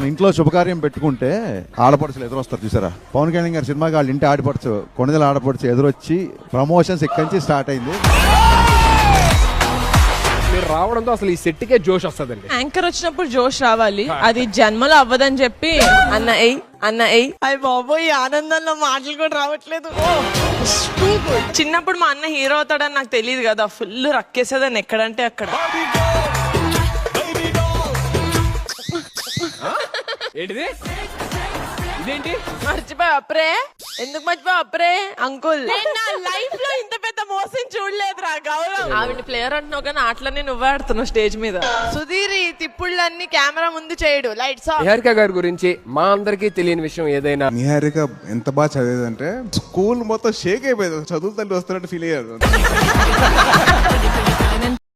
ఇంట్లో శుభకార్యం పెట్టుకుంటే ఆడపడుచులు ఎదురొస్తారు చూసారా. పవన్ కళ్యాణ్ గారి సినిమాకి వాళ్ళ ఇంటి ఆడపడుచు కొణిదెల ఆడపడుచు ఎదురొచ్చి ప్రమోషన్స్ ఇక్కడి నుంచి స్టార్ట్ అయింది. మీరు రావడంతో అసలు ఈ సెట్ కే జోష్ వస్తుందండి. యాంకర్ వచ్చినప్పుడు జోష్ రావాలి, అది జన్మలో అవ్వదని చెప్పి అన్న అయ్యి బాబోయ్ ఆనందంలో మాటలు కూడా రావట్లేదు. చిన్నప్పుడు మా అన్న హీరో అవుతాడని నాకు తెలియదు కదా, ఫుల్ రక్కేసేదాన్ని ఎక్కడంటే అక్కడ. ఏంటిది ఇదేంటి మర్చిపోయి అప్పుడే ఎందుకు మర్చిపోయి అప్పుడే అంకుల్ నా లైఫ్ లో ఇంత పెద్ద మోసం చూడలేదురా గౌరవ్. ఆవిడ ప్లేయర్ అంటున్నావు కానీ ఆటలన్నీ నువ్వే ఆడుతున్నావు స్టేజ్ మీద. సుధీర్ ఈ తిప్పుళ్ళన్నీ కెమెరా ముందు చేయడు, లైట్స్ ఆఫ్. నిహారిక గారి గురించి మా అందరికీ తెలియని విషయం ఏదైనా. నిహారిక ఎంత బాగా చదివేదంటే స్కూల్ మొత్తం షేక్ అయిపోయింది, చదువు తల్లి వస్తున్నట్టు ఫీల్ అయ్యారు.